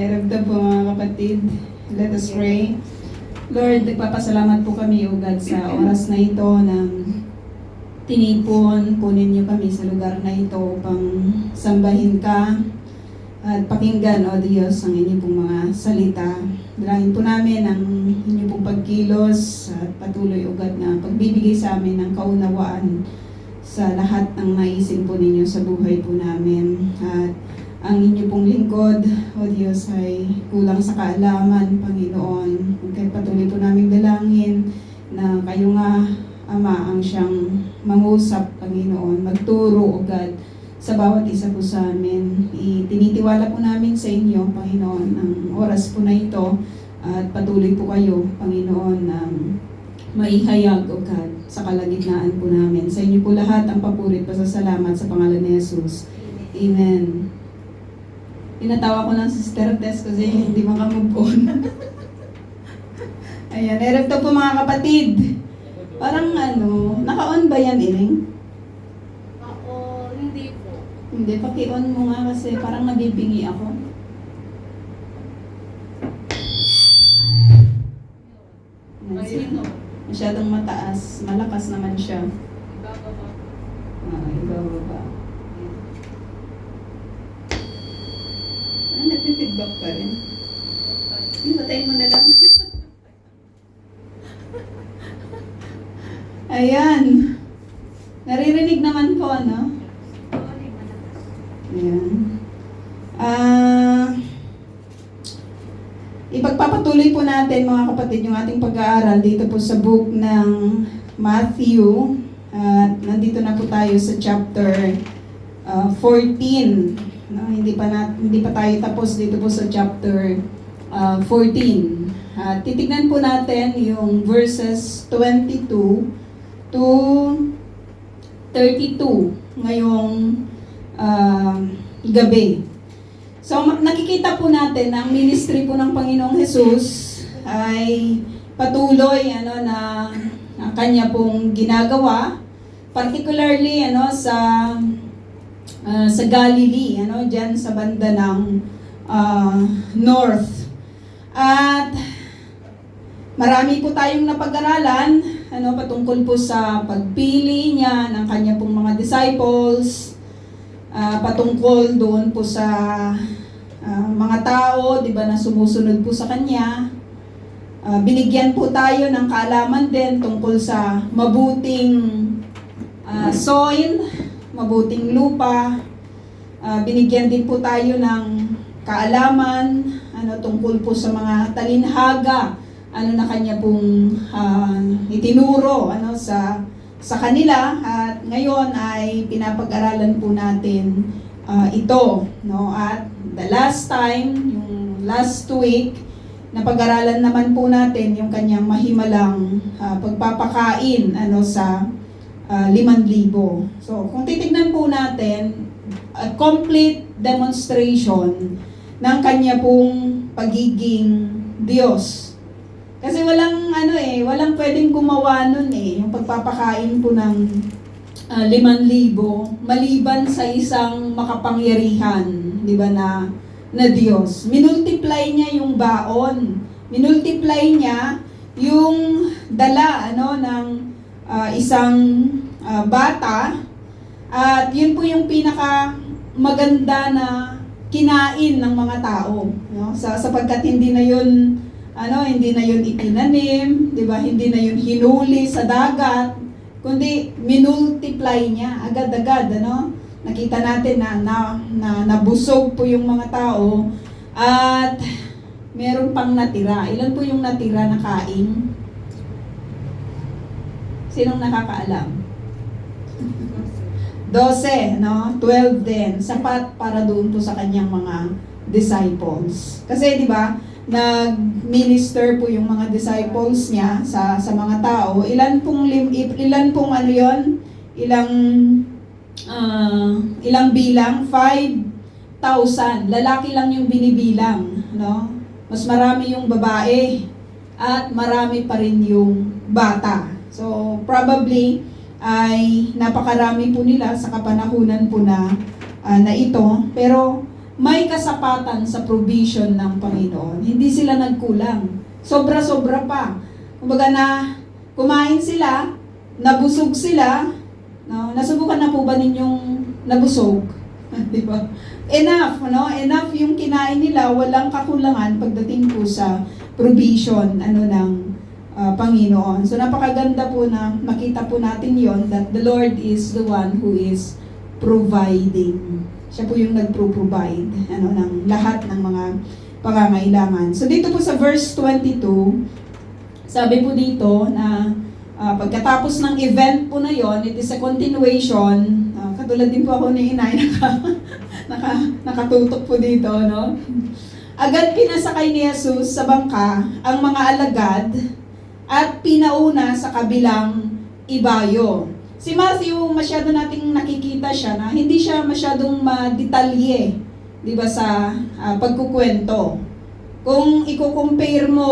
Nairagdag po mga kapatid. Let us pray. Lord, nagpapasalamat po kami, O God, sa oras na ito ng tinipon po ninyo kami sa lugar na ito upang sambahin ka at pakinggan, O Diyos, ang inyong pong mga salita. Dalangin po namin ang inyong pong pagkilos at patuloy, O God, na pagbibigay sa amin ng kaunawaan sa lahat ng naisin po ninyo sa buhay po namin. At ang inyo pong lingkod, O Diyos, ay kulang sa kaalaman, Panginoon. Kaya patuloy po namin dalangin na kayo nga, Ama, ang siyang mangusap, Panginoon, magturo, O God, sa bawat isa po sa amin. Itinitiwala po namin sa inyo, Panginoon, ang oras po na ito at patuloy po kayo, Panginoon, na maihayag, O God, sa kalagitnaan po namin. Sa inyo po lahat ang papuri at pasasalamat sa pangalan ni Jesus. Amen. Tinatawa ko ng Sister Tess kasi hindi makamove on. Ayan, erap to po mga kapatid. Parang naka-on ba yan, Iring? Ako, hindi po. Hindi, paki-on mo nga kasi parang nabibingi ako. Ayun o. Masyadong mataas. Malakas naman siya. Ibababa. Ibababa. Nag-feedback pa rin. Patayin mo na lang. Ayan. Naririnig naman po, ano? Ayan. Ipagpapatuloy po natin, mga kapatid, yung ating pag-aaral dito po sa book ng Matthew. At nandito na po tayo sa chapter 14. No, hindi pa tayo tapos dito po sa chapter 14. Titignan po natin yung verses 22 to 32 ngayong gabi. So nakikita po natin na ang ministry po ng Panginoong Jesus ay patuloy na kanya pong ginagawa, particularly sa Galilee, diyan sa banda ng north. At marami po tayong napag-aralan patungkol po sa pagpili niya ng kanya pong mga disciples, patungkol doon po sa mga tao, 'di ba, na sumusunod po sa kanya. Binigyan po tayo ng kaalaman din tungkol sa mabuting soil, mabuting lupa. Binigyan din po tayo ng kaalaman tungkol po sa mga talinhaga na kanya pong itinuro sa kanila. At ngayon ay pinapag-aralan po natin ito, at the last time, yung last week, napag-aralan naman po natin yung kanyang mahimalang pagpapakain sa 5,000. So, kung titignan po natin, a complete demonstration ng kanya pong pagiging Diyos. Kasi walang walang pwedeng gumawa nun yung pagpapakain po ng 5,000 maliban sa isang makapangyarihan, 'di ba, na Diyos. Minultiply niya yung baon. Minultiply niya yung dala ng isang bata, at yun po yung pinaka maganda na kinain ng mga tao, sapagkat hindi na yun itinanim, 'di ba? Hindi na yun hinuli sa dagat, kundi minultiply niya agad-agad, Nakita natin na nabusog po yung mga tao at meron pang natira. Ilan po yung natira na kain? Sinong nakakaalam? 12, 12 din. Sapat para doon po sa kanyang mga disciples. Kasi 'di ba, nag-minister po yung mga disciples niya sa mga tao. Ilan pong ilang bilang? 5,000. Lalaki lang yung binibilang, Mas marami yung babae at marami pa rin yung bata. So probably ay napakarami po nila sa kapanahunan po na ito. Pero may kasapatan sa provision ng Panginoon. Hindi sila nagkulang. Sobra-sobra pa. Kumbaga na kumain sila, nabusog sila, no? Nasubukan na po ba ninyong nabusog? Di ba? Enough, no? Enough yung kinain nila, walang kakulangan pagdating po sa provision ng Panginoon. So napakaganda po na makita po natin yon, that the Lord is the one who is providing. Siya po yung nagpro-provide ng lahat ng mga pangangailangan. So dito po sa verse 22, sabi po dito na pagkatapos ng event po na yon, it is a continuation. Katulad din po ako ni Inay, nakatutok po dito, no? Agad pinasakay ni Jesus sa bangka ang mga alagad at pinauna sa kabilang ibayo. Si Matthew, masyado nating nakikita siya na hindi siya masyadong madetalye, di ba, sa pagkukwento. Kung i-compare mo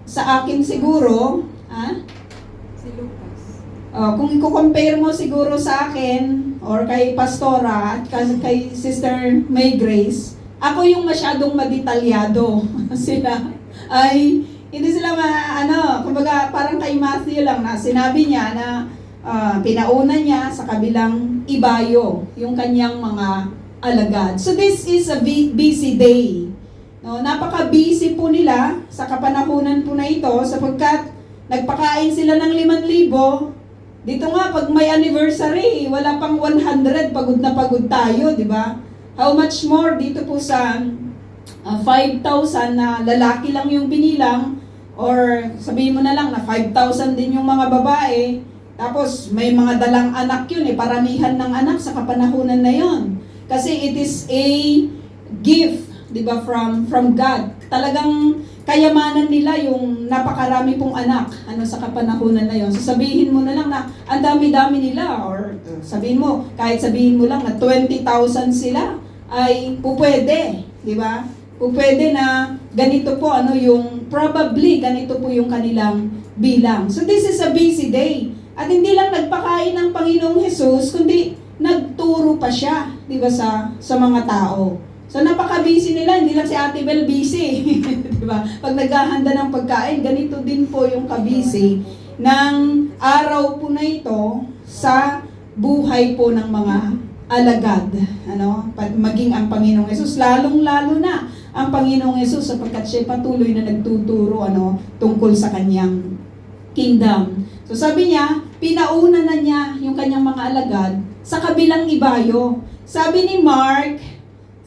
sa akin siguro, Si Lucas. kung i-compare mo siguro sa akin or kay Pastora at kay Sister May Grace, ako yung masyadong madetalyado. Sila ay hindi sila kumbaga parang kay Matthew lang na sinabi niya na pinauna niya sa kabilang ibayo yung kanyang mga alagad. So this is a busy day. No, napaka-busy po nila sa kapanahunan po na ito sapagkat nagpakain sila ng 5,000. Dito nga, pag may anniversary, wala pang 100, pagod na pagod tayo, di ba? How much more dito po sa 5,000 na lalaki lang yung binilang, or sabihin mo na lang na 5,000 din yung mga babae, tapos may mga dalang anak yun, paramihan ng anak sa kapanahunan na yon. Kasi it is a gift, di ba, from God. Talagang kayamanan nila yung napakarami pong anak sa kapanahunan na yon. So sabihin mo na lang na ang dami-dami nila, or sabihin mo, kahit sabihin mo lang na 20,000 sila, ay pupwede, di ba? Pupwede na ganito po, probably ganito po yung kanilang bilang. So this is a busy day. At hindi lang nagpakain ng Panginoong Jesus, kundi nagturo pa siya, di ba, sa mga tao. So napaka-busy nila, hindi lang si Ate Bel busy. Di ba? Pag naghahanda ng pagkain, ganito din po yung kabisi ng araw po na ito sa buhay po ng mga alagad. Maging ang Panginoong Yesus, lalong-lalo na ang Panginoong Yesus sapagkat siya patuloy na nagtuturo tungkol sa kanyang kingdom. So sabi niya, pinauna na niya yung kanyang mga alagad sa kabilang ibayo. Sabi ni Mark,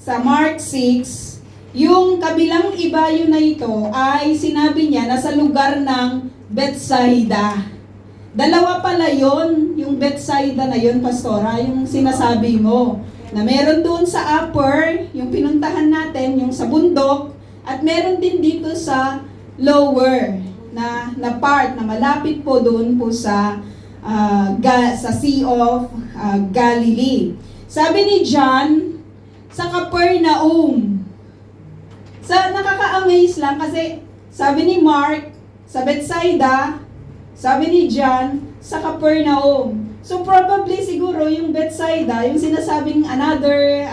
sa Mark 6, yung kabilang ibayo na ito ay sinabi niya na sa lugar ng Bethsaida. Dalawa pala yon, yung Bethsaida na yon, Pastora, yung sinasabi mo. Na meron doon sa upper, yung pinuntahan natin, yung sa bundok, at meron din dito sa lower na part na malapit po doon po sa Sea of Galilee. Sabi ni John, sa Capernaum. Nakaka-amaze lang kasi sabi ni Mark, sa Bethsaida, sabi ni John, sa Capernaum. So probably siguro yung Bethsaida, yung sinasabing another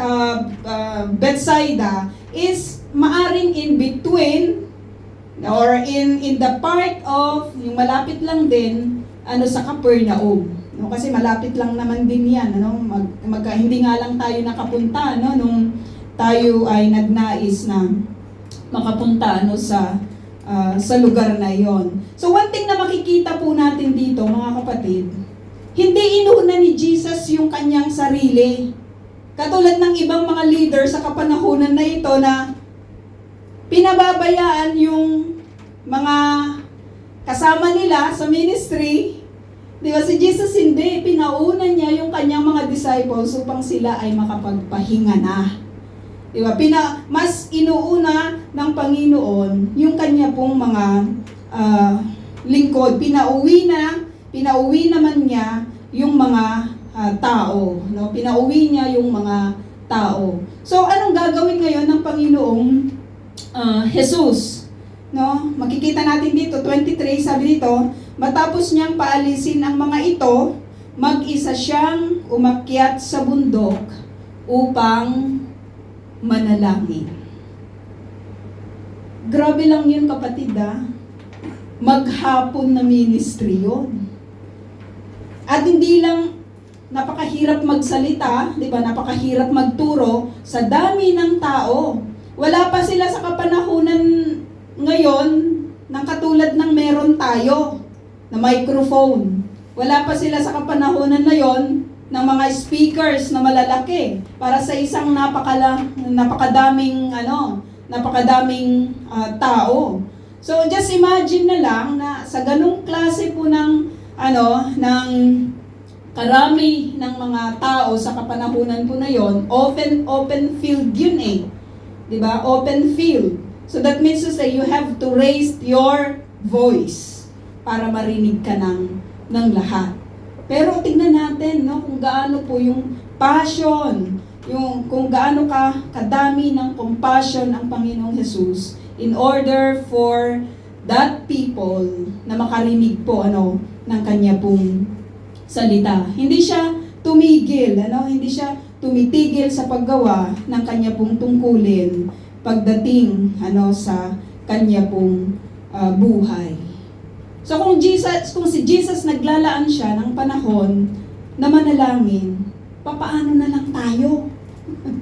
Bethsaida, is maaring in between or in the part of, yung malapit lang din, sa Capernaum. Kasi malapit lang naman din yan. Hindi nga lang tayo nakapunta, nung tayo ay nagnais na makapunta sa lugar na yon. So one thing na makikita po natin dito, mga kapatid, hindi inuna ni Jesus yung kanyang sarili. Katulad ng ibang mga leader sa kapanahunan na ito na pinababayaan yung mga kasama nila sa ministry. Di ba, si Jesus hindi, pinauna niya yung kanyang mga disciples upang sila ay makapagpahinga na. Di ba, mas inuuna ng Panginoon yung kanya pong mga lingkod. Pinauwi naman niya yung mga tao. Pinauwi niya yung mga tao. So, anong gagawin ngayon ng Panginoong Jesus? Makikita natin dito, 23, sabi dito, matapos niyang paalisin ang mga ito, mag-isa siyang umakyat sa bundok upang manalangin. Grabe lang yun, kapatid, maghapon na ministry yun. At hindi lang napakahirap magsalita, di ba? Napakahirap magturo sa dami ng tao. Wala pa sila sa kapanahunan ngayon ng katulad ng meron tayo na microphone. Wala pa sila sa kapanahunan na yon ng mga speakers na malalaki para sa isang napakadaming tao. So just imagine na lang na sa ganung klase po ng karami ng mga tao sa kapanahunan po na yon, open field yun eh. 'Di ba? Open field. So that means to say you have to raise your voice para marinig ka ng lahat. Pero tignan natin, no, kung gaano po yung passion, kung gaano kadami ng compassion ang Panginoong Jesus in order for that people na makarinig po ng kanya pong salita. Hindi siya tumigil, hindi siya tumitigil sa paggawa ng kanya pong tungkulin pagdating sa kanya pong buhay. So kung si Jesus naglalaan siya ng panahon na manalangin, papaano na lang tayo?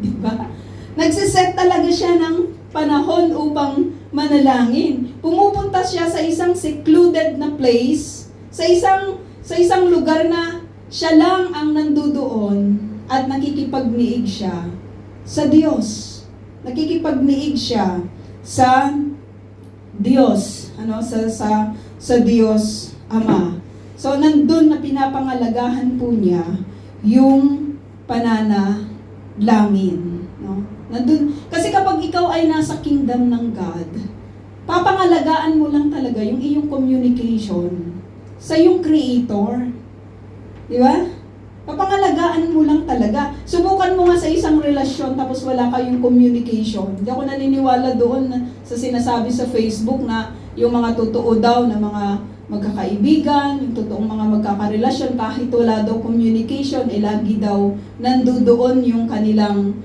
Diba? Nagsiset talaga siya ng panahon upang manalangin. Pumupunta siya sa isang secluded na place, sa isang lugar na siya lang ang nandudoon at nakikipagniig siya sa Diyos. Nakikipagniig siya sa Diyos, sa Diyos Ama. So nandun na pinapangalagahan po niya yung pananalangin, no? Nandun, kasi kapag ikaw ay nasa kingdom ng God, papangalagaan mo lang talaga yung iyong communication sa iyong Creator. Di ba? Papangalagaan mo lang talaga. Subukan mo nga sa isang relasyon tapos wala kayong communication. Hindi ako naniniwala doon sa sinasabi sa Facebook na yung mga totoo daw na mga magkakaibigan, yung totoong mga magkakarelasyon, kahit wala daw communication, lagi daw nandoon yung kanilang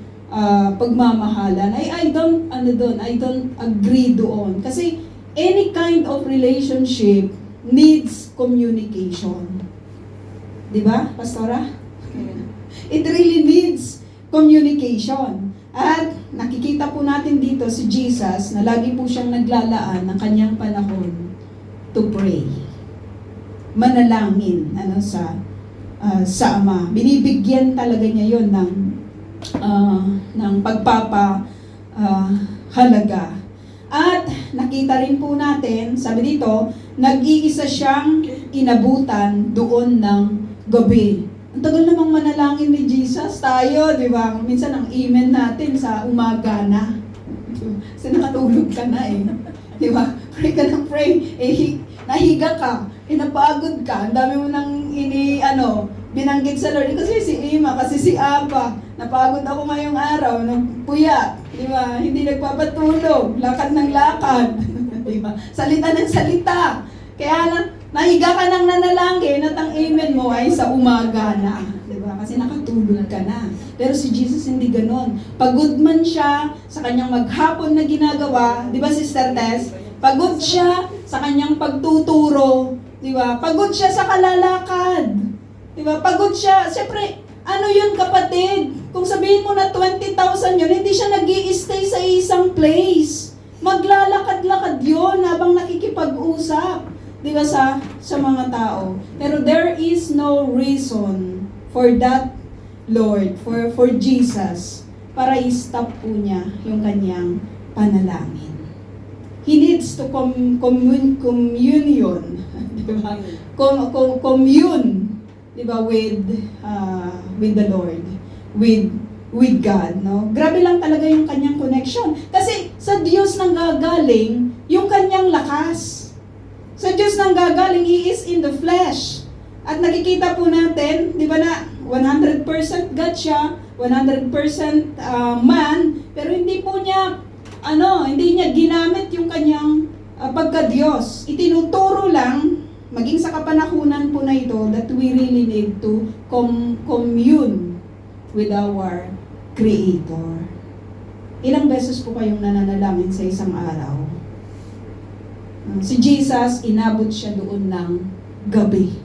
pagmamahalan. I don't agree doon. Kasi any kind of relationship needs communication. Di ba, Pastora? It really needs communication. At nakikita po natin dito si Jesus na lagi po siyang naglalaan ng kanyang panahon to pray. Manalangin sa Ama. Binibigyan talaga niya yon ng pagpapahalaga. At nakita rin po natin, sabi dito, nag-iisa siyang inabutan doon ng gabi. Ang tagal namang manalangin ni Jesus, tayo, di ba? Minsan ang amen natin sa umaga na. Kasi nakatulog ka na eh. Di ba? Pray ka ng pray. Nahiga ka, napagod ka, ang dami mo nang binanggit sa Lord. Kasi si Ima, kasi si Apa, napagod ako ngayong araw, nagpuyat. Di ba? Hindi nagpapatulog, lakad ng lakad. Di ba? Salita ng salita. Kaya nahiga ka ng nanalangin at ang amen mo ay sa umaga na. Diba? Kasi nakatulog ka na. Pero si Jesus hindi ganon. Pagod man siya sa kanyang maghapon na ginagawa, di ba Sister Tess? Pagod siya sa kanyang pagtuturo. Di ba? Pagod siya sa kalalakad. Di ba? Pagod siya. Siyempre, ano yun kapatid? Kung sabihin mo na 20,000 yun, hindi siya nag-i-stay sa isang place. Maglalakad-lakad yun habang nakikipag-usap. Di ba sa mga tao? Pero there is no reason for that Lord, for Jesus, para i-stop po niya yung kanyang panalangin. He needs to communion, di ba? Commune, di ba, with the Lord, with God, no? Grabe lang talaga yung kanyang connection. Kasi sa Diyos nang gagaling yung kanyang lakas. Sa Diyos nang gagaling, He is in the flesh. At nakikita po natin, di ba na 100% God siya, 100% man, pero hindi po niya, hindi niya ginamit yung kanyang pagka-Diyos. Itinuturo lang, maging sa kapanahunan po na ito, that we really need to commune with our Creator. Ilang beses po kayong nananalangin sa isang araw? Si Jesus, inabot siya doon ng gabi.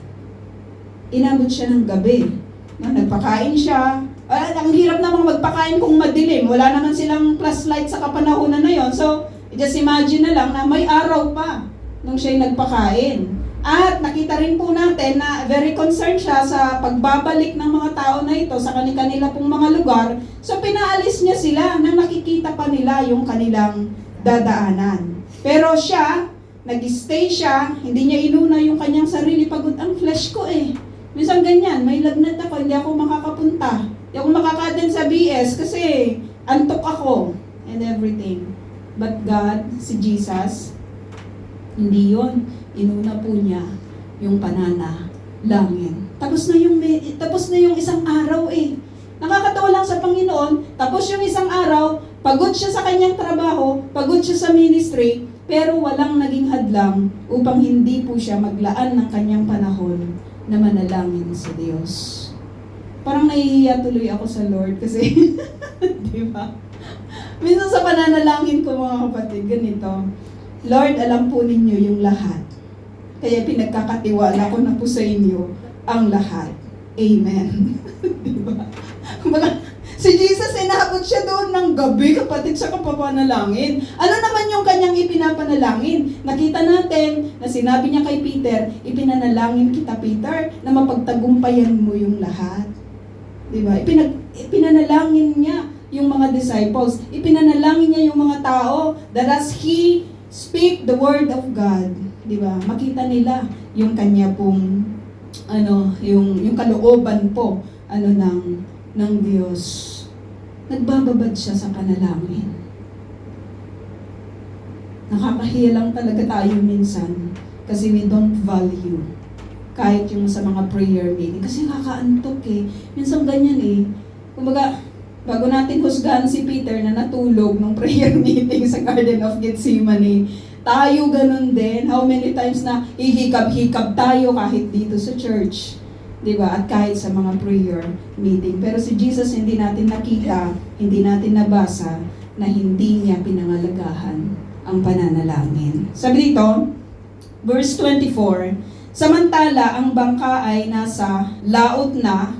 Inabot siya ng gabi. Nagpakain siya. Ang hirap namang magpakain kung madilim. Wala naman silang flashlight sa kapanahunan na yon. So, just imagine na lang na may araw pa nung siya'y nagpakain. At nakita rin po natin na very concerned siya sa pagbabalik ng mga tao na ito sa kanila pong mga lugar. So pinaalis niya sila nang nakikita pa nila yung kanilang dadaanan. Pero siya, nag-stay siya, hindi niya inuna yung kanyang sarili. Pagod ang flesh ko eh. Minsan ganyan, may lagnat ako, hindi ako makakapunta. Hindi ako makaka-attend sa BS kasi antok ako and everything. But God, si Jesus, hindi yon. Inuna po niya yung pananalangin. Tapos na yung isang araw eh. Nakakatawa lang sa Panginoon, tapos yung isang araw, pagod siya sa kanyang trabaho, pagod siya sa ministry, pero walang naging hadlang upang hindi po siya maglaan ng kanyang panahon na manalangin sa Diyos. Parang nahihiya tuloy ako sa Lord kasi, di ba? Minsan sa pananalangin ko mga kapatid, ganito, Lord, alam po ninyo yung lahat. Kaya pinagkakatiwala ko na po sa inyo ang lahat. Amen. Diba? Si Jesus, inabot siya doon ng gabi, kapatid, sa kapapanalangin. Ano naman yung kanyang ipinapanalangin? Nakita natin na sinabi niya kay Peter, ipinanalangin kita, Peter, na mapagtagumpayan mo yung lahat. Diba? Ipinanalangin niya yung mga disciples. Ipinanalangin niya yung mga tao that as He speak the word of God, di ba? Makita nila yung kanya pong yung kalooban po ng Diyos. Nagbababad siya sa panalangin. Nakakahiya lang talaga tayo minsan kasi we don't value kahit yung sa mga prayer meeting kasi nakakaantok eh. Minsan ganyan eh. Kumbaga, bago natin husgahan si Peter na natulog nung prayer meeting sa Garden of Gethsemane, tayo ganun din. How many times na hihikab-hikab tayo kahit dito sa church. Diba? At kahit sa mga prayer meeting. Pero si Jesus hindi natin nakita, hindi natin nabasa na hindi niya pinangalagahan ang pananalangin. Sabi dito, verse 24, samantala ang bangka ay nasa laot na,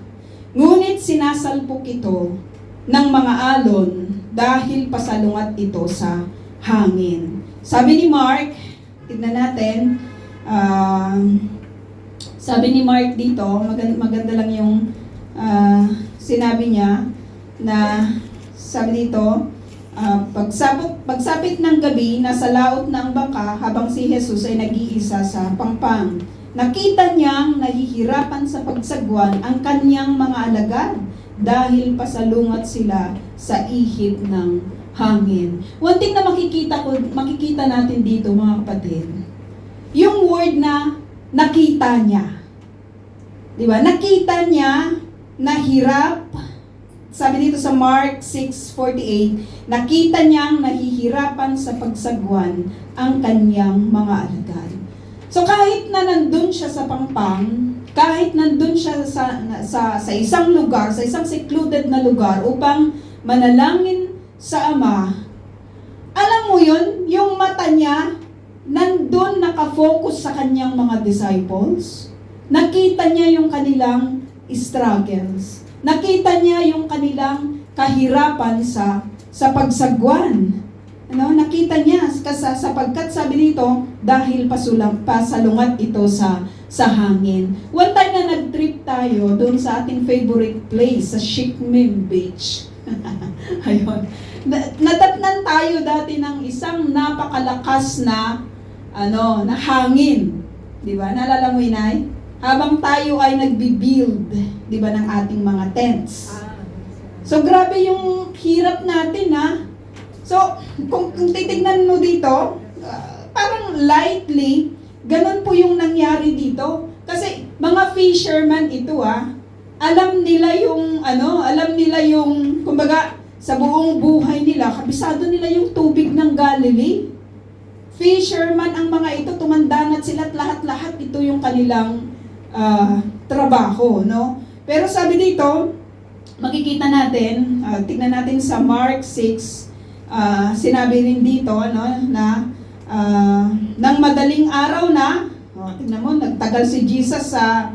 ngunit sinasalpok ito ng mga alon dahil pasalungat ito sa hangin. Sabi ni Mark, tignan natin, sabi ni Mark dito, maganda lang yung sinabi niya na sabi dito, pagsapit ng gabi, nasa laot na ang bangka habang si Jesus ay nag-iisa sa pangpang. Nakita niyang nahihirapan sa pagsagwan ang kanyang mga alagad dahil pasalungat sila sa ihip ng hangin. One thing na makikita natin dito mga kapatid, yung word na nakita niya. Di ba? Nakita niya na hirap. Sabi dito sa Mark 6:48, nakita niyang nahihirapan sa pagsagwan ang kanyang mga alagad. So kahit na nandun siya sa pangpang, kahit nandun siya sa isang lugar, sa isang secluded na lugar upang manalangin sa Ama, alam mo yun, yung mata niya nandun nakafocus sa kanyang mga disciples. Nakita niya yung kanilang struggles. Nakita niya yung kanilang kahirapan sa pagsagwan. Nakita niya sapagkat sabi dito, dahil pasalungat ito sa hangin. One time na nag-trip tayo doon sa ating favorite place, sa Shikmim Beach. Ayun. Natatnan tayo dati ng isang napakalakas na hangin. Di ba? Naalala mo, Inay? Habang tayo ay nagbi-build, di ba, ng ating mga tents. So, grabe yung hirap natin, ha? So, kung titignan mo dito, parang lightly, ganun po yung nangyari dito. Kasi, mga fisherman ito, alam nila yung, kumbaga, sa buong buhay nila, kabisado nila yung tubig ng Galilee. Fisherman ang mga ito, tumandanat sila at lahat-lahat ito yung kanilang trabaho, no? Pero sabi dito, makikita natin, tignan natin sa Mark 6, sinabi rin dito na nang madaling araw na, tingnan mo, nagtagal si Jesus sa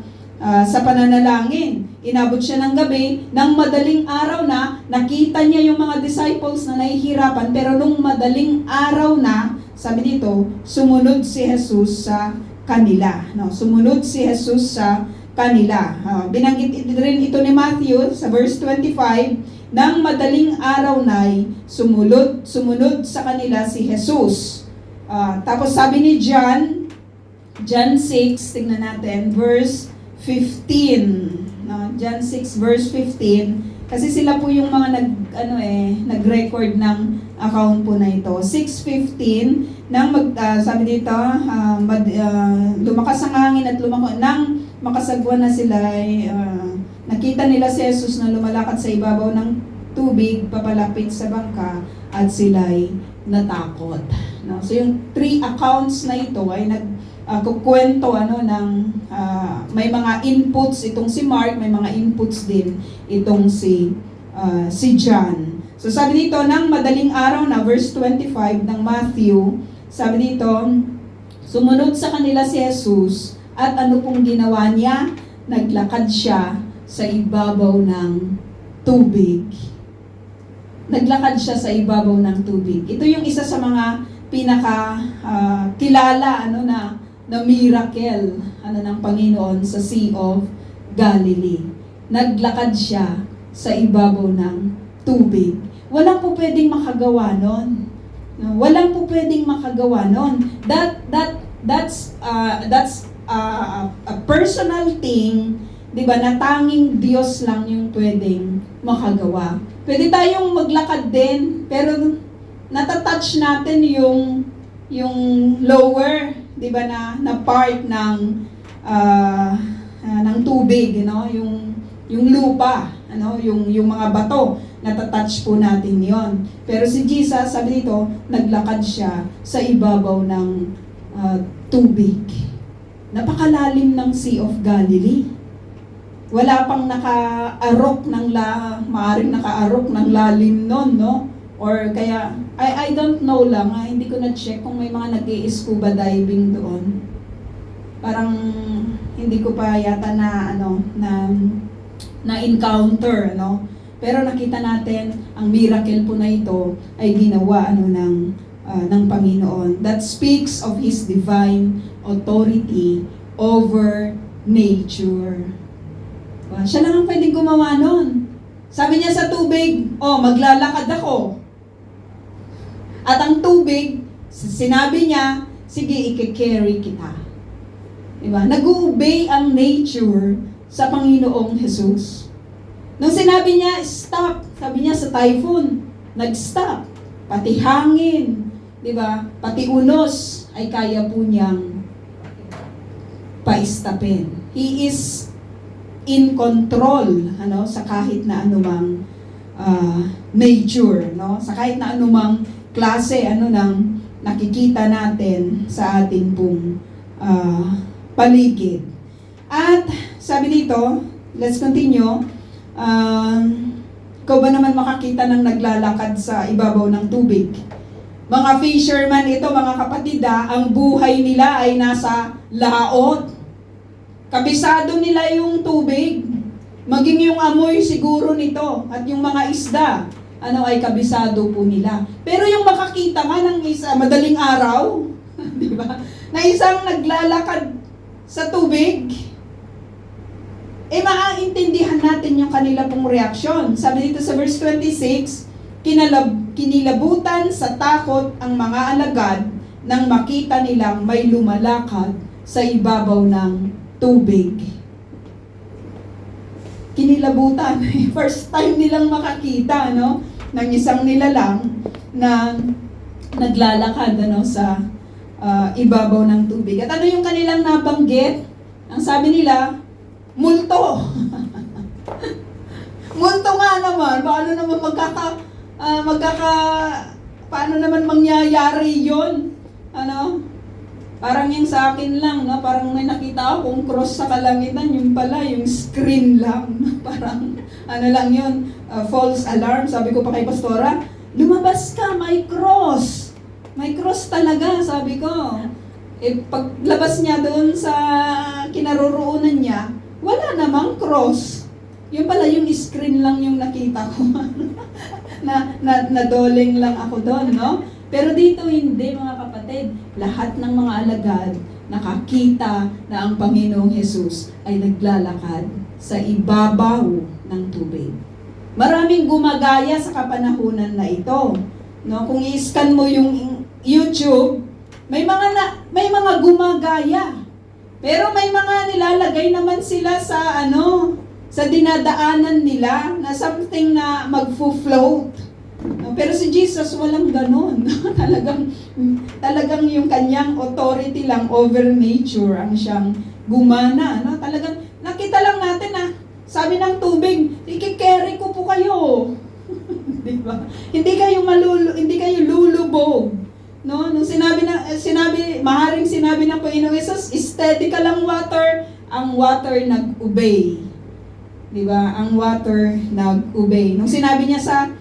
pananalangin. Inabot siya ng gabi, nang madaling araw na, nakita niya yung mga disciples na nahihirapan, pero nung madaling araw na, sabi dito, sumunod si Jesus sa kanila. Sumunod si Jesus sa kanila. Binanggit rin ito ni Matthew sa verse 25, nang madaling araw na'y sumunod sa kanila si Jesus. Tapos sabi ni John 6, tingnan natin, verse 15. John 6 verse 15, kasi sila po yung mga nag-record ng account po na ito. 6:15 sabi dito, lumakas ang hangin at nang makasagwan na sila ay nakita nila si Jesus na lumalakad sa ibabaw ng tubig papalapit sa bangka at sila'y natakot. So yung 3 accounts na ito ay kukwento may mga inputs itong si Mark, may mga inputs din itong si John. So sabi dito, nang madaling araw na, verse 25 ng Matthew, sabi dito, sumunod sa kanila si Jesus at ano pong ginawa niya? Naglakad siya sa ibabaw ng tubig. Naglakad siya sa ibabaw ng tubig. Ito yung isa sa mga pinaka kilala na miracle ng Panginoon sa Sea of Galilee. Naglakad siya sa ibabaw ng tubig. Walang po pwedeng makagawa nun. Walang po pwedeng makagawa nun. That's a personal thing, 'di ba? Na tanging Diyos lang yung pwedeng makagawa. Pwede tayong maglakad din, pero natatouch natin yung lower, 'di ba, na part ng tubig, yung lupa, yung mga bato, natatouch po natin 'yon. Pero si Jesus, sabi dito, naglakad siya sa ibabaw ng tubig. Napakalalim ng Sea of Galilee. Wala pang maaring naka-arok ng lalim nun, no? Or kaya, I don't know lang, hindi ko na-check kung may mga nag-i-scuba diving doon. Parang hindi ko pa yata na encounter, no? Pero nakita natin ang miracle po na ito ay ginawa ng Panginoon. That speaks of His divine authority over nature. Siya lang ang pwedeng gumawa nun. Sabi niya sa tubig, maglalakad ako. At ang tubig, sinabi niya, sige, i-carry kita. Diba? Nag-obey ang nature sa Panginoong Jesus. Nung sinabi niya, stop, sabi niya sa typhoon, nag-stop. Pati hangin, diba? Pati unos ay kaya po niyang paistapin. He is in control sa kahit na anumang nature, sa kahit na anumang klase ng nakikita natin sa ating pong paligid. At sabi dito, let's continue, ikaw ba naman makakita ng naglalakad sa ibabaw ng tubig? Mga fisherman ito, mga kapatid, ang buhay nila ay nasa laot. Kabisado nila yung tubig, maging yung amoy siguro nito, at yung mga isda, ay kabisado po nila. Pero yung makakita nga ng madaling araw, di ba, na isang naglalakad sa tubig, maaintindihan natin yung kanila pong reaksyon. Sabi dito sa verse 26, kinilabutan sa takot ang mga alagad nang makita nilang may lumalakad sa ibabaw ng tubig. Kinilabutan. First time nilang makakita, ng isang nilalang na naglalakad, sa ibabaw ng tubig. At ano yung kanilang nabanggit? Ang sabi nila, multo. Multo nga naman. Paano naman mangyayari yun? Parang yung sa akin lang, parang may nakita akong cross sa kalangitan, yung pala, yung screen lang. Parang, lang yun, false alarm. Sabi ko pa kay Pastora, lumabas ka, may cross. May cross talaga, sabi ko. Paglabas niya doon sa kinaroroonan niya, wala namang cross. Yun pala yung screen lang yung nakita ko. Nadoleng lang ako doon, no? Pero dito hindi, mga kapatid. Lahat ng mga alagad nakakita na ang Panginoong Hesus ay naglalakad sa ibabaw ng tubig. Maraming gumagaya sa kapanahunan na ito. No, kung i-scan mo yung YouTube, may mga gumagaya. Pero may mga nilalagay naman sila sa sa dinadaanan nila na something na magfo-float. No, pero si Jesus walang ganon. talagang yung kanyang authority lang over nature ang siyang gumana. No? Talagang nakita lang natin na sabi ng tubig, i-carry ko po kayo. Diba? Hindi kayo lulubog. No, nung maaaring sinabi ng Panginoong Hesus, steady ka lang water, ang water nag-obey. 'Di ba? Ang water nag-obey. Nung sinabi niya sa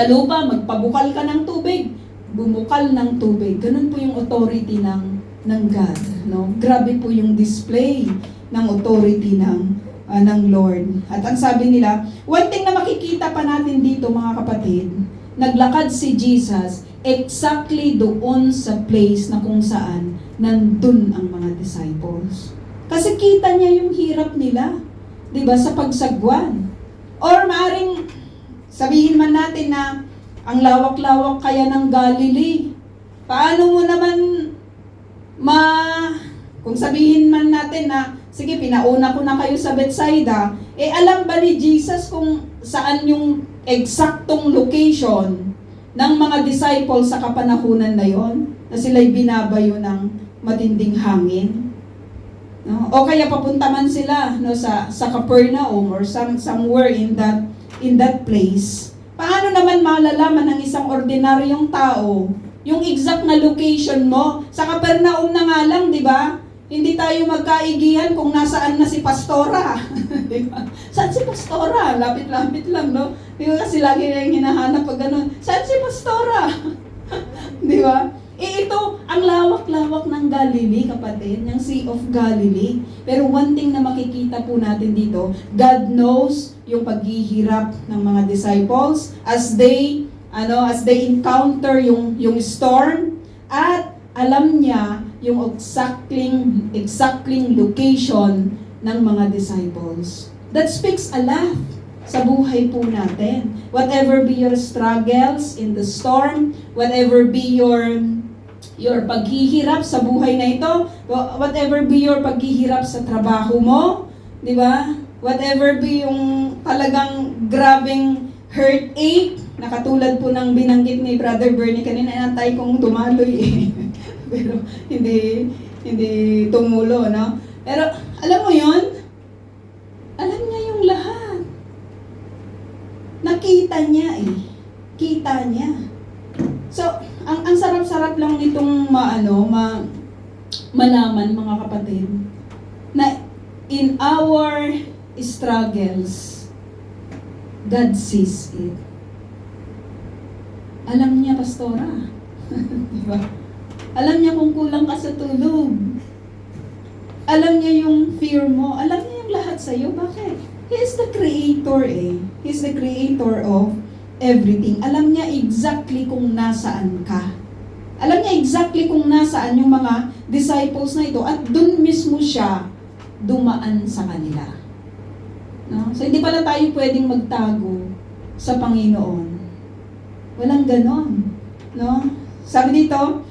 lupa, magpabukal ka ng tubig, bumukal ng tubig. Ganun po yung authority ng God, no? Grabe po yung display ng authority ng Lord. At ang sabi nila, one thing na makikita pa natin dito, mga kapatid, naglakad si Jesus exactly doon sa place na kung saan nandun ang mga disciples. Kasi kita niya yung hirap nila, 'di ba, sa pagsagwan. Or maaring sabihin man natin na ang lawak-lawak kaya ng Galilee. Paano mo naman kung sabihin man natin na sige, pinauna ko na kayo sa Bethsaida, alam ba ni Jesus kung saan yung eksaktong location ng mga disciples sa kapanahunan na yon, na sila'y binabayo ng matinding hangin? No? O kaya papunta man sila sa Capernaum or somewhere in that place. Paano naman malalaman ng isang ordinaryong tao yung exact na location mo? Sa Capernaum na nga lang, di ba? Hindi tayo magkaigihan kung nasaan na si Pastora. Diba? Saan si Pastora? Lapit-lapit lang, no? Di ba kasi lagi na yung hinahanap pag gano'n, saan si Pastora? Di ba? Ito, ang lawak-lawak ng Galilee, kapatid, yung Sea of Galilee. Pero one thing na makikita po natin dito, God knows yung paghihirap ng mga disciples as they encounter yung storm, at alam niya yung exacting location ng mga disciples. That speaks a lot sa buhay po natin. Whatever be your struggles in the storm, whatever be your paghihirap sa buhay na ito, whatever be your paghihirap sa trabaho mo, di ba? Whatever be yung talagang grabing heartache, na katulad po ng binanggit ni Brother Bernie kanina, inantay kong tumaloy pero hindi tumulo, no? Pero alam mo yon, alam niya yung lahat. Nakita niya kita niya. So, ang sarap-sarap lang nitong malaman, mga kapatid, na in our struggles, God sees it. Alam niya, Pastora. Diba? Alam niya kung kulang ka sa tulog. Alam niya yung fear mo. Alam niya yung lahat sa'yo. Bakit? He is the creator He is the creator of everything. Alam niya exactly kung nasaan ka. Alam niya exactly kung nasaan yung mga disciples na ito. At dun mismo siya dumaan sa kanila. No? So, hindi pala tayo pwedeng magtago sa Panginoon. Walang ganon. No? Sabi dito,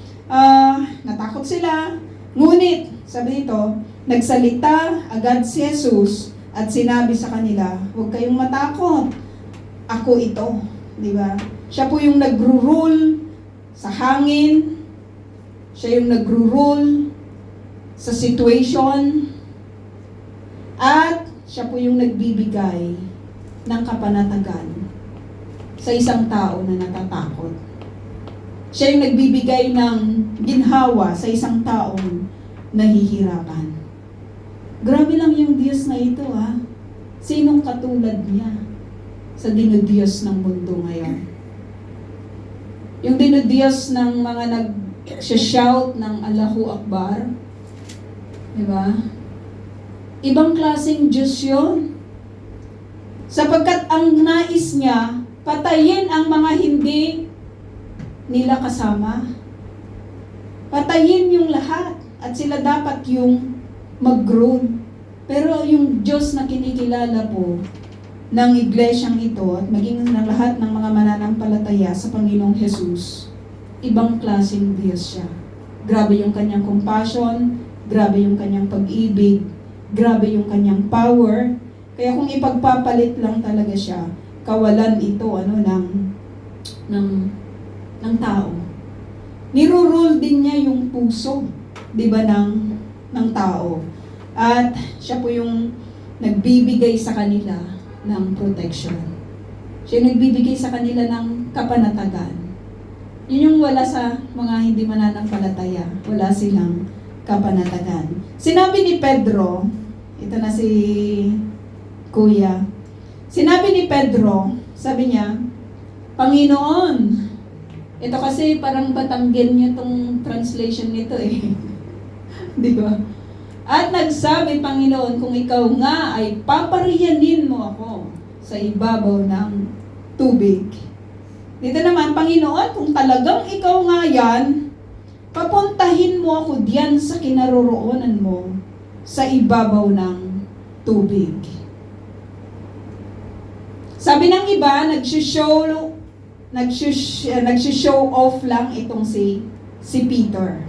natakot sila. Ngunit, sabi dito, nagsalita agad si Jesus at sinabi sa kanila, huwag kayong matakot. Ako ito. Di ba? Siya po yung nagro-rule sa hangin. Siya yung nagro-rule sa situation. At siya po yung nagbibigay ng kapanatagan sa isang tao na natatakot. Siya yung nagbibigay ng ginhawa sa isang taong nahihirapan. Grabe lang yung Diyos na ito, ha? Sinong katulad niya? sa dinudiyos ng mundo ngayon. Yung dinudiyos ng mga nag-shout ng Allahu Akbar, di ba? Ibang klaseng Diyos yun. Sapagkat ang nais niya, patayin ang mga hindi nila kasama. Patayin yung lahat at sila dapat yung mag-grow. Pero yung Diyos na kinikilala po ng iglesyang ito at maging ng lahat ng mga mananampalataya sa Panginoong Jesus, ibang klaseng Diyos siya. Grabe yung kanyang compassion, grabe yung kanyang pag-ibig, grabe yung kanyang power. Kaya kung ipagpapalit lang talaga siya, kawalan ito ng tao. Nirurule din niya yung puso, 'di ba, ng tao. At siya po yung nagbibigay sa kanila ng protection. Siya yung nagbibigay sa kanila ng kapanatagan. Yun yung wala sa mga hindi mananampalataya. Wala silang kapanatagan. Sinabi ni Pedro, ito na si Kuya. Sinabi ni Pedro, sabi niya, Panginoon, ito kasi parang Batanggen niya tong translation nito eh. Di ba? At nagsabi, Panginoon, kung ikaw nga ay papariyanin mo ako sa ibabaw ng tubig. Dito naman, Panginoon, kung talagang ikaw nga yan, papuntahin mo ako diyan sa kinaroroonan mo sa ibabaw ng tubig. Sabi ng iba, nag-show off lang itong si Peter.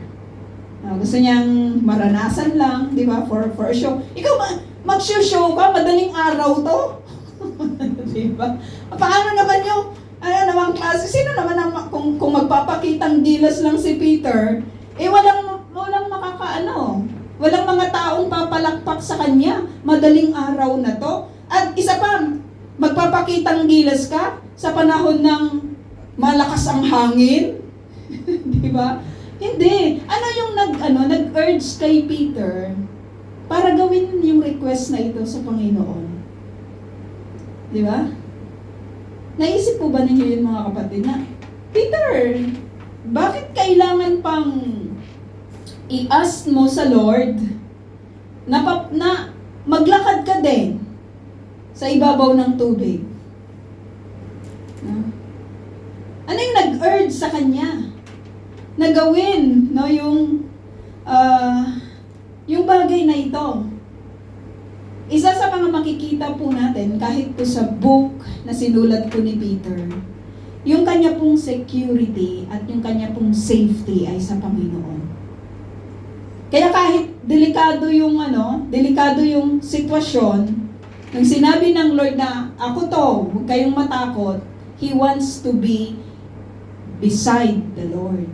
Gusto niyang maranasan lang, di ba, for a show. Ikaw, mag-show ka, madaling araw to. Di ba? Paano naman yung, namang klase, sino naman ang, kung magpapakitang gilas lang si Peter, walang walang mga taong papalakpak sa kanya, madaling araw na to. At isa pa, magpapakitang gilas ka sa panahon ng malakas ang hangin. Di ba? Hindi. Ano yung nag-urge kay Peter para gawin yung request na ito sa Panginoon? Di ba? Naisip po ba ninyo yun, mga kapatid, na Peter, bakit kailangan pang i-ask mo sa Lord na maglakad ka din sa ibabaw ng tubig? Ano yung nag-urge sa kanya na gawin, no, yung bagay na ito? Isa sa mga makikita po natin kahit po sa book na sinulat po ni Peter, yung kanya pong security at yung kanya pong safety ay sa Panginoon. Kaya kahit delikado yung sitwasyon, nung sinabi ng Lord na ako to, huwag kayong matakot, He wants to be beside the Lord.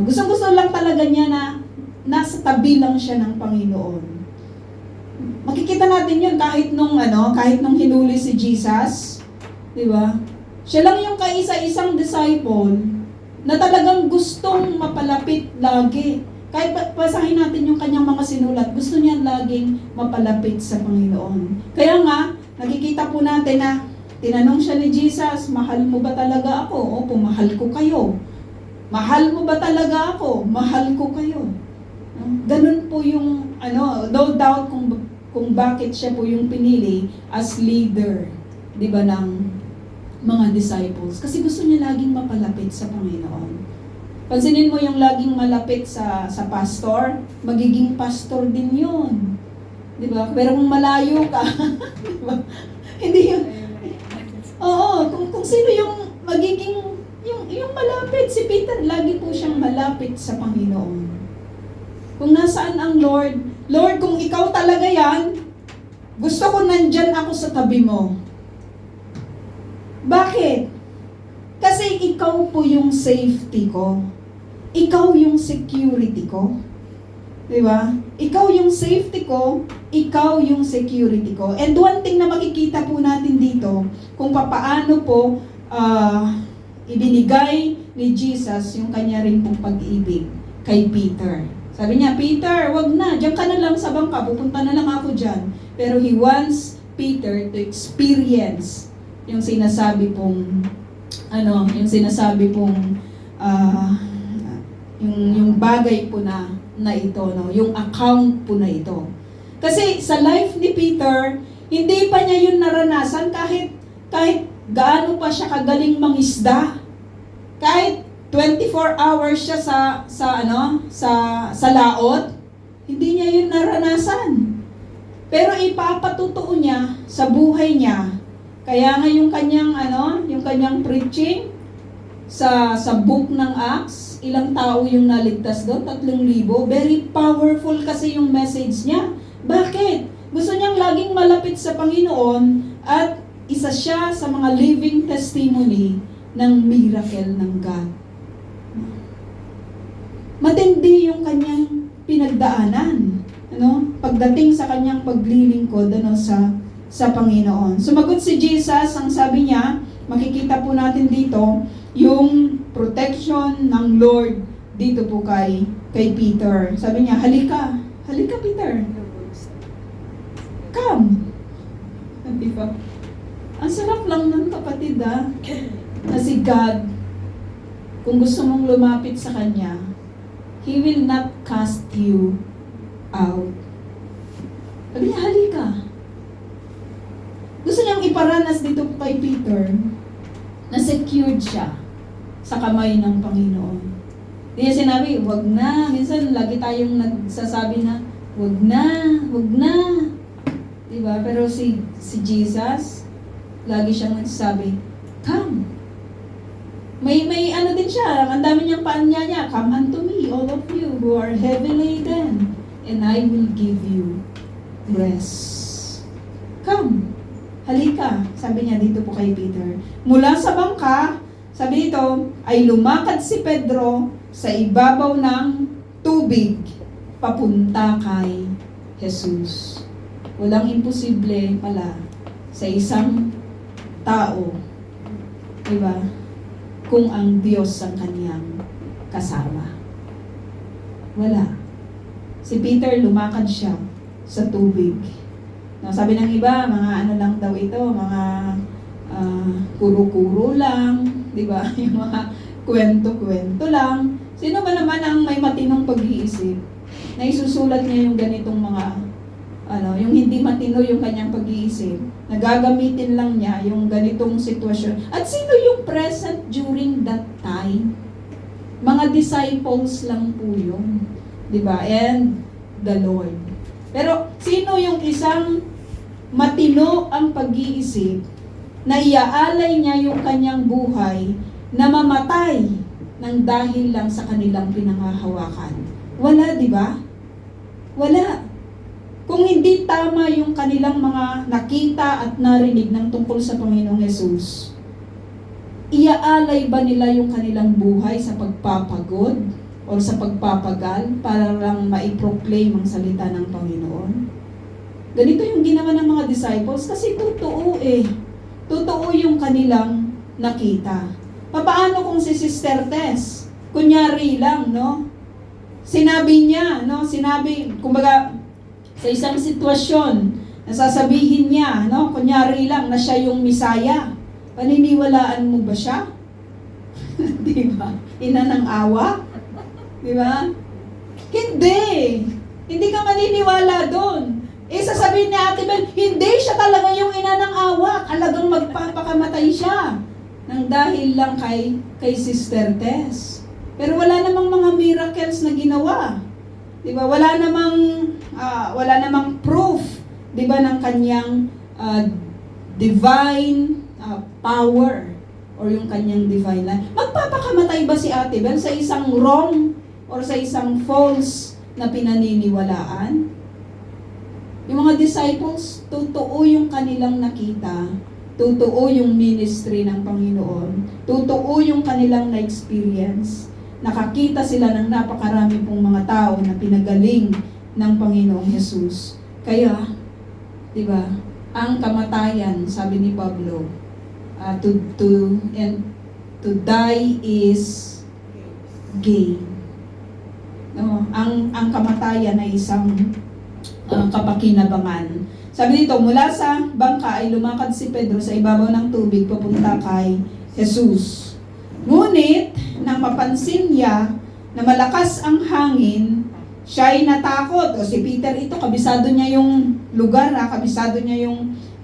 Gustong-gusto lang talaga niya na nasa tabi lang siya ng Panginoon. Makikita natin yun kahit nung hinuli si Jesus, di ba? Siya lang yung kaisa-isang disciple na talagang gustong mapalapit lagi. Kahit basahin natin yung kanyang mga sinulat, gusto niya laging mapalapit sa Panginoon. Kaya nga, nakikita po natin na tinanong siya ni Jesus, mahal mo ba talaga ako? Opo, mahal ko kayo. Mahal mo ba talaga ako? Mahal ko kayo. Ganun po yung, no doubt kung bakit siya po yung pinili as leader, di ba, ng mga disciples. Kasi gusto niya laging mapalapit sa Panginoon. Pansinin mo yung laging malapit sa pastor, magiging pastor din yun. Di ba? Pero kung malayo ka, di ba? Hindi yun. Oo, kung sino yung magiging yung malapit, si Peter, lagi po siyang malapit sa Panginoon. Kung nasaan ang Lord, Lord, kung ikaw talaga yan, gusto ko nandyan ako sa tabi mo. Bakit? Kasi ikaw po yung safety ko. Ikaw yung security ko. Diba? Ikaw yung safety ko, ikaw yung security ko. And one thing na makikita po natin dito, kung papaano po ibinigay ni Jesus yung kanya rin pong pag-ibig kay Peter. Sabi niya, Peter, wag na, diyan ka na lang sa bangka, pupunta na lang ako diyan. Pero He wants Peter to experience yung sinasabi pong yung sinasabi pong yung bagay po na ito, no, yung account po na ito. Kasi sa life ni Peter, hindi pa niya yun naranasan kahit gaano pa siya kagaling mangisda. Kahit 24 hours siya sa laot, hindi niya yun naranasan. Pero ipapatutuo niya sa buhay niya. Kaya nga yung kanyang preaching sa book ng Acts, ilang tao yung naligtas doon? 3,000. Very powerful kasi yung message niya. Bakit? Gusto niyang laging malapit sa Panginoon at isa siya sa mga living testimony ng miracle ng God. Matindi yung kanyang pinagdaanan. Pagdating sa kanyang paglilingkod sa Panginoon. Sumagot si Jesus, ang sabi niya, makikita po natin dito, yung protection ng Lord dito po kay Peter. Sabi niya, halika Peter. Come. Diba? Ang sarap lang ng kapatid na si God, kung gusto mong lumapit sa Kanya, He will not cast you out. Sabi niya, halika. Gusto niyang iparanas dito po kay Peter na secured siya sa kamay ng Panginoon. Hindi niya sinabi, wag na. Minsan, lagi tayong nagsasabi na, wag na. Diba? Pero si Jesus, lagi siyang nagsasabi, come. May din siya, ang dami niyang paanya niya, come unto me, all of you who are heavy laden, and I will give you rest. Come. Halika, sabi niya dito po kay Peter. Mula sa bangka, sabi dito, ay lumakad si Pedro sa ibabaw ng tubig papunta kay Jesus. Walang imposible pala sa isang tao, diba? Kung ang Diyos ang kanyang kasama. Wala. Si Peter, lumakad siya sa tubig. No, sabi ng iba, mga lang daw ito, mga kuro-kuro lang, di ba? Yung mga kwento-kwento lang. Sino ba naman ang may matinong pag-iisip na isusulat niya yung ganitong mga, yung hindi matino yung kanyang pag-iisip, nagagamitin lang niya yung ganitong sitwasyon. At sino yung present during that time? Mga disciples lang po yun. Di ba? And the Lord. Pero sino yung isang matino ang pag-iisip na iaalay niya yung kanyang buhay na mamatay ng dahil lang sa kanilang pinangahawakan? Wala, di ba? Wala. Kung hindi tama yung kanilang mga nakita at narinig ng tungkol sa Panginoong Yesus, iaalay ba nila yung kanilang buhay sa pagpapagod o sa pagpapagal para lang maiproclaim ang salita ng Panginoon? Ganito yung ginawa ng mga disciples kasi totoo Totoo yung kanilang nakita. Paano kung si Sister Tess? Kunyari lang, no? Sinabi niya, no? Kumbaga, sa isang sitwasyon, nasasabihin niya, no? Kunyari lang na siya yung Misaya. Paniniwalaan mo ba siya? Di ba? Ina ng awa? Di ba? Hindi. Hindi ka maniniwala doon. Sasabihin ni Ate Bel, hindi siya talaga yung ina ng awa. Talagang magpapakamatay siya. Nang dahil lang kay Sister Tess. Pero wala namang mga miracles na ginawa. Diba? Wala namang proof, 'di ba, ng kanyang divine power or yung kanyang divine life. Magpapakamatay ba si Ate Bel sa isang wrong or sa isang false na pinaniniwalaan? Yung mga disciples, totoo yung kanilang nakita, totoo yung ministry ng Panginoon, totoo yung kanilang na-experience. Nakakita sila ng napakarami pong mga tao na pinagaling ng Panginoong Jesus. Kaya, di ba, ang kamatayan, sabi ni Pablo, to die is gain. No, ang kamatayan ay isang kapakinabangan. Sabi dito, mula sa bangka ay lumakad si Pedro sa ibabaw ng tubig papunta kay Jesus. Ngunit, nang mapansin niya na malakas ang hangin, siya ay natakot. O si Peter ito, kabisado niya yung lugar, kabisado niya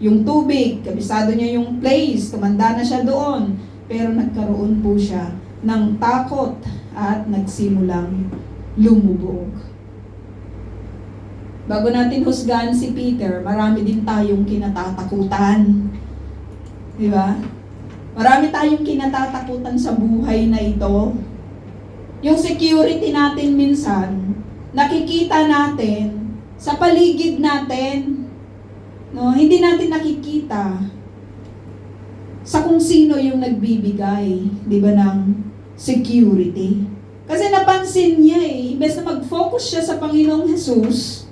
yung tubig, kabisado niya yung place, tumanda na siya doon. Pero nagkaroon po siya ng takot at nagsimulang lumubog. Bago natin husgahan si Peter, marami din tayong kinatatakutan. Di ba? Marami tayong kinatatakutan sa buhay na ito. Yung security natin minsan, nakikita natin sa paligid natin. No, hindi natin nakikita sa kung sino yung nagbibigay, di ba, ng security. Kasi napansin niya imbes na mag-focus siya sa Panginoong Jesus,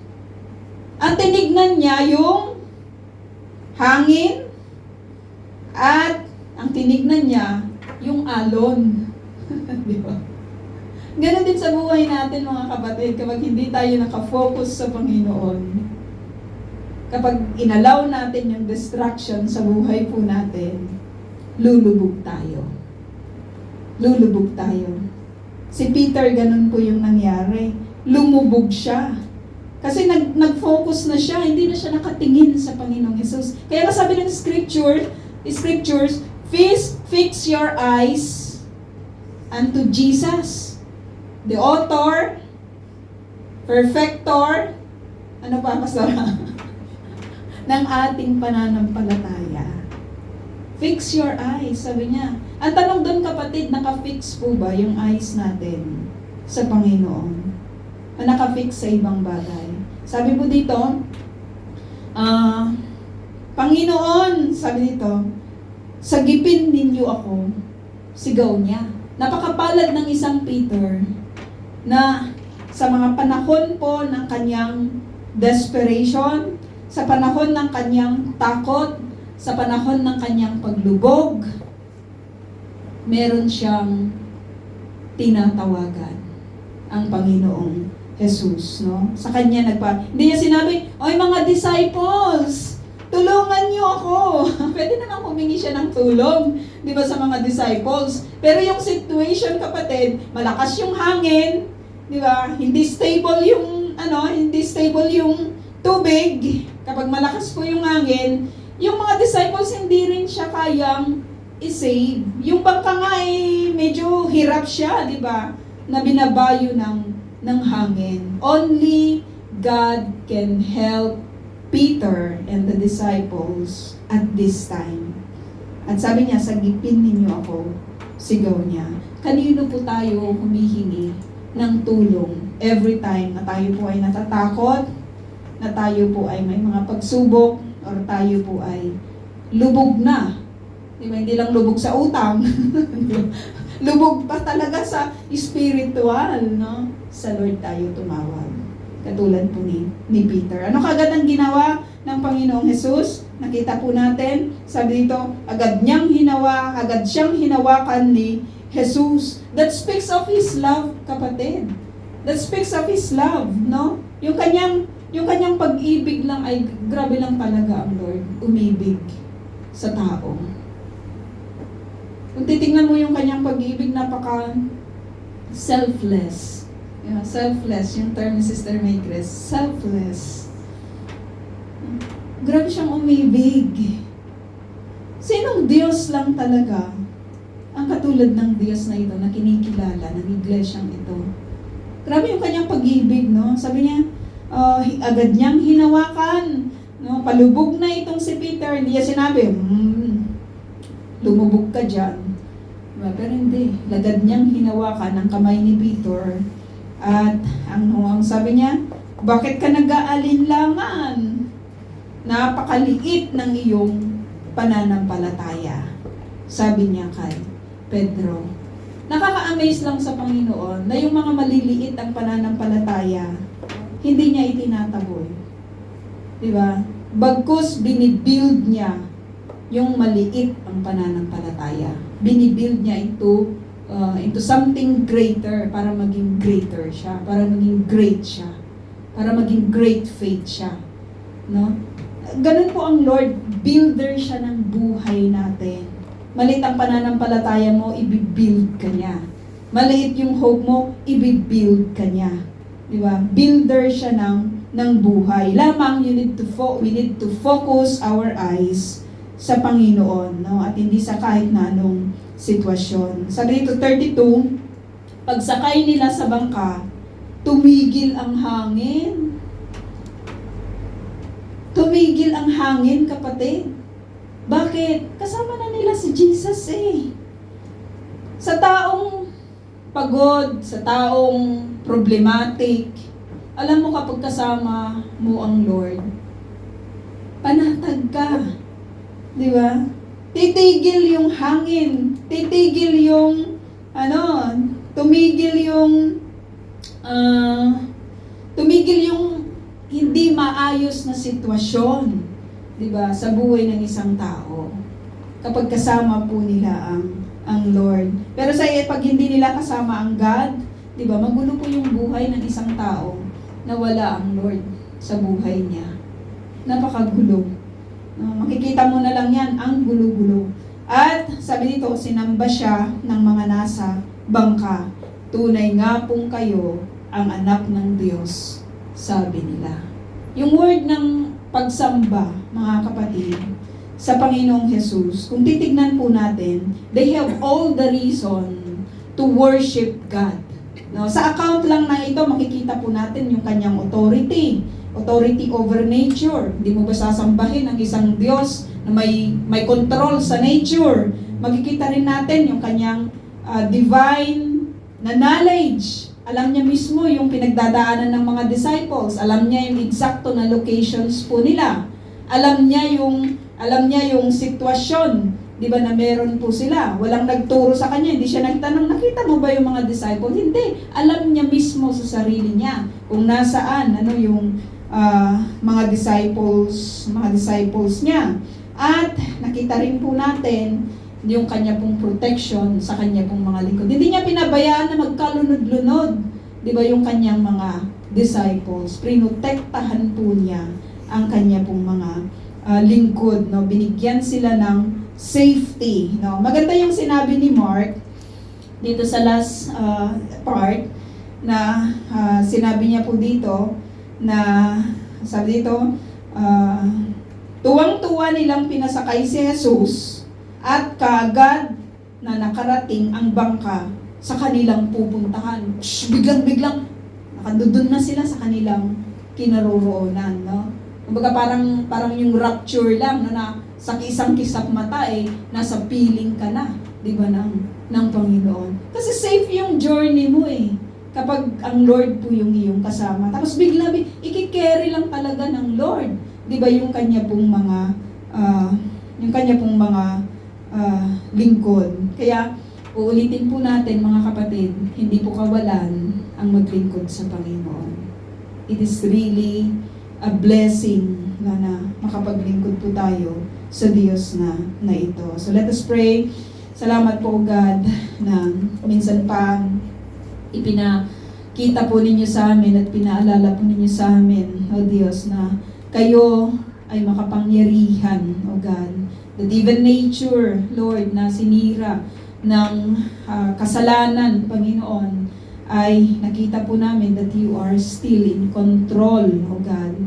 ang tinignan niya yung hangin at ang tinignan niya yung alon. Di ba? Ganon din sa buhay natin, mga kapatid, kapag hindi tayo nakafocus sa Panginoon. Kapag inalaw natin yung distraction sa buhay po natin, lulubog tayo. Lulubog tayo. Si Peter, ganun po yung nangyari. Lumubog siya. Kasi nag-focus na siya, hindi na siya nakatingin sa Panginoong Jesus. Kaya sabi ng scriptures, fix your eyes unto Jesus, the author, perfecter, ano pa, Pastor? ng ating pananampalataya. Fix your eyes, sabi niya. Ang tanong doon, kapatid, naka-fix po ba yung eyes natin sa Panginoon? O naka-fix sa ibang bagay? Sabi po dito, Panginoon, sabi dito, sagipin ninyo ako, sigaw niya. Napakapalad ng isang Peter na sa mga panahon po ng kanyang desperation, sa panahon ng kanyang takot, sa panahon ng kanyang paglubog, meron siyang tinatawagan ang Panginoong Jesus, no? Sa kanya hindi niya sinabi, "Oy mga disciples, tulungan niyo ako." Pwede naman humingi siya ng tulong, di ba, sa mga disciples. Pero yung situation, kapatid, malakas yung hangin, di ba? Hindi stable yung tubig. Kapag malakas po yung hangin, yung mga disciples hindi rin siya kayang i-save. Yung bangka nga medyo hirap siya, di ba? Na binabayo ng hangin. Only God can help Peter and the disciples at this time. At sabi niya, sagipin ninyo ako, sigaw niya. Kanino po tayo humihingi ng tulong every time na tayo po ay natatakot, na tayo po ay may mga pagsubok, or tayo po ay lubog na. Di ba? Hindi lang lubog sa utang. Lubog pa talaga sa spiritual, no? Sa Lord tayo tumawag. Katulad po ni Peter. Ano kagad ang ginawa ng Panginoong Jesus? Nakita po natin, sabi dito, agad siyang hinawakan ni Jesus. That speaks of His love, kapatid. That speaks of His love, no? Yung kanyang pag-ibig lang ay grabe lang talaga ang Lord. Umibig sa tao. Kung titingnan mo yung kanyang pag-ibig, napaka selfless. Yeah, selfless, yung term ni Sister Maykres. Selfless. Grabe siyang umibig. Sinong Diyos lang talaga ang katulad ng Diyos na ito na kinikilala ng iglesyang ito? Grabe yung kanyang pag-ibig, no? Sabi niya, agad niyang hinawakan, no? Palubog na itong si Peter. Hindi niya sinabi, lumubog ka dyan. Diba? Pero hindi. Lagad niyang hinawakan ang kamay ni Peter. At ang sabi niya, bakit ka nag-aalinlangan? Napakaliit ng iyong pananampalataya. Sabi niya kay Pedro. Nakaka-amaze lang sa Panginoon na yung mga maliliit ang pananampalataya, hindi niya itinataboy. Diba? Bagkus binibuild niya yung maliit ang pananampalataya. Binibuild niya into something greater para maging greater siya, para maging great siya, para maging great faith siya. No? Ganun po ang Lord, builder siya ng buhay natin. Maliit ang pananampalataya mo, ibibuild ka niya. Maliit yung hope mo, ibibuild ka niya. Di ba? Builder siya ng buhay. Lamang we need to focus our eyes sa Panginoon, no? At hindi sa kahit na anong sitwasyon. Sabi dito 32, pagsakay nila sa bangka, tumigil ang hangin. Tumigil ang hangin, kapatid. Bakit? Kasama na nila si Jesus eh. Sa taong pagod, sa taong problematic, alam mo kapag kasama mo ang Lord, panatag ka. Di ba? Titigil yung hangin. Titigil yung, tumigil yung hindi maayos na sitwasyon, 'di ba, sa buhay ng isang tao. Kapag kasama po nila ang Lord. Pero pag hindi nila kasama ang God, 'di ba, magulo po yung buhay ng isang tao na wala ang Lord sa buhay niya. Napakagulo. Makikita mo na lang yan, ang gulo-gulo. At sabi dito, sinamba siya ng mga nasa bangka. Tunay nga pong kayo ang anak ng Diyos, sabi nila. Yung word ng pagsamba, mga kapatid, sa Panginoong Jesus, kung titignan po natin, they have all the reason to worship God. No, sa account lang na ito, makikita po natin yung kanyang authority over nature. Hindi mo ba sasambahin ang isang Diyos na may control sa nature? Makikita rin natin yung kanyang divine na knowledge. Alam niya mismo yung pinagdadaanan ng mga disciples. Alam niya yung eksakto na locations po nila. Alam niya yung sitwasyon, di ba, na meron po sila. Walang nagturo sa kanya, hindi siya nagtanong, nakita mo ba yung mga disciples? Hindi. Alam niya mismo sa sarili niya kung nasaan, yung mga disciples niya. At nakita rin po natin yung kanya pong protection sa kanya pong mga lingkod. Hindi niya pinabayaan na magkalunod-lunod, di ba, yung kanyang mga disciples. Prinotektahan po niya ang kanya pong mga lingkod, no? Binigyan sila ng safety, no? Maganda yung sinabi ni Mark dito sa last part na sinabi niya po dito na sabi dito, tuwang-tuwa nilang pinasakay si Jesus at kaagad na nakarating ang bangka sa kanilang pupuntahan. Biglang nakandudun na sila sa kanilang kinaroroonan, no? Kumbaga parang yung rapture lang na sa isang kisap mata nasa piling ka na, di ba, ng Panginoon. Kasi safe yung journey mo kapag ang Lord po yung iyong kasama. Tapos bigla, ikikerry lang talaga ng Lord. Di ba yung kanya pong mga lingkod. Kaya, uulitin po natin mga kapatid, hindi po kawalan ang maglingkod sa Panginoon. It is really a blessing na makapaglingkod po tayo sa Diyos na ito. So let us pray. Salamat po, God, na minsan pa ipinakita po ninyo sa amin at pinaalala po ninyo sa amin, O Diyos, na kayo ay makapangyarihan, O God. That even nature, Lord, na sinira ng kasalanan, Panginoon, ay nakita po namin that you are still in control, O God,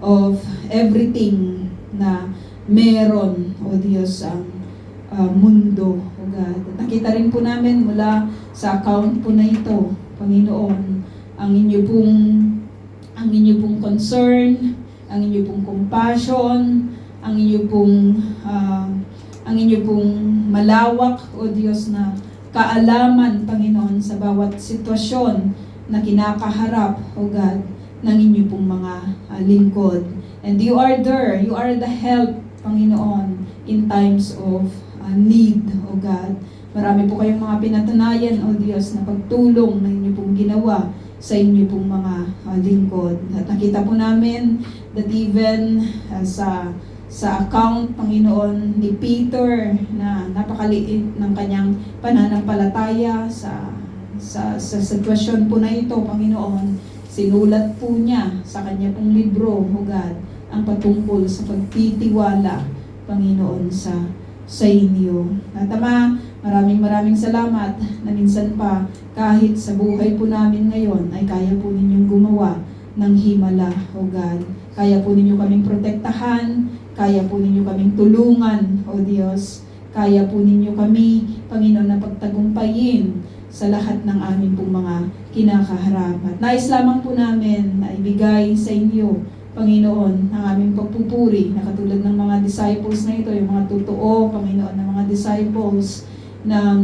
of everything na meron, O Diyos, ang mundo, O God. At nakita rin po namin mula sa account po na ito, Panginoon, ang inyo pong concern, ang inyo pong compassion, ang inyo pong malawak, O Diyos, na kaalaman, Panginoon, sa bawat sitwasyon na kinakaharap, O God, ng inyo pong mga lingkod. And you are there, you are the help, Panginoon, in times of need, O God. Marami po kayong mga pinatunayan, O Diyos, na pagtulong na inyo pong ginawa sa inyo pong mga lingkod. At nakita po namin that even sa account, Panginoon, ni Peter, na napakaliit ng kanyang pananampalataya sa sitwasyon po na ito, Panginoon, sinulat po niya sa kanya pong libro, O God, ang patungkol sa pagtitiwala, Panginoon, sa inyo. At Ama, maraming salamat na minsan pa kahit sa buhay po namin ngayon ay kaya po ninyong gumawa ng himala, O God. Kaya po ninyo kaming protektahan, kaya po ninyo kaming tulungan, O Diyos. Kaya po ninyo kami, Panginoon, na pagtagumpayin sa lahat ng aming pong mga kinakaharap. At nais lamang po namin na ibigay sa inyo, Panginoon, ang aming pagpupuri na katulad ng mga disciples na ito, yung mga totoo, Panginoon, ng mga disciples na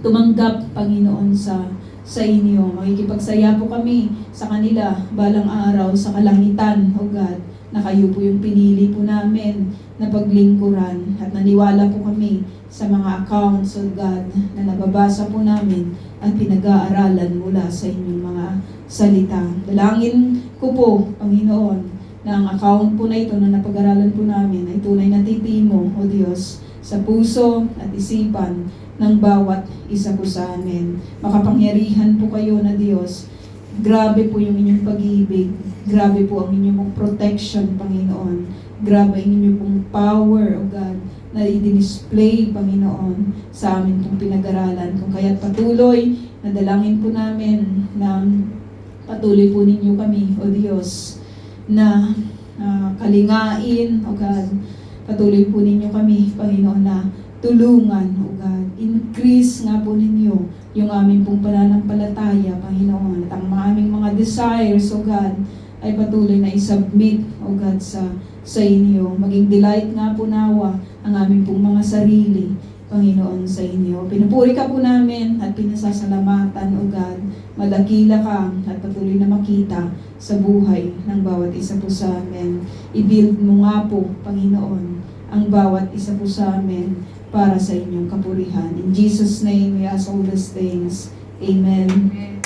tumanggap, Panginoon, sa inyo. Makikipagsaya po kami sa kanila balang araw sa kalangitan, O God, na kayo po yung pinili po namin na paglingkuran at naniwala po kami sa mga accounts, O God, na nababasa po namin at pinag-aaralan mula sa inyong mga salita. Dalangin ko po, Panginoon, na ang account po na ito na napag-aralan po namin ay tunay na titimo, O Diyos, sa puso at isipan ng bawat isa po sa amin. Makapangyarihan po kayo na Diyos. Grabe po yung inyong pag-ibig. Grabe po ang inyong protection, Panginoon. Grabe ang inyong pong power, O God, na i-display, Panginoon, sa amin pong pinag-aralan. Kung kaya't patuloy, nadalangin po namin na patuloy po ninyo kami, O Diyos, na kalingain, O God. Patuloy po ninyo kami, Panginoon, na tulungan, O God. Increase nga po ninyo yung aming pong pananampalataya, Panginoon. At ang aming mga desires, O God, ay patuloy na isubmit, O God, sa inyo. Maging delight nga po nawa ang aming pong mga sarili, Panginoon, sa inyo. Pinupuri ka po namin at pinasasalamatan, O God. Malakila ka at patuloy na makita sa buhay ng bawat isa po sa amin. I-build mo nga po, Panginoon, ang bawat isa po sa amin para sa inyong kapurihan. In Jesus' name, we ask all these things. Amen. Amen.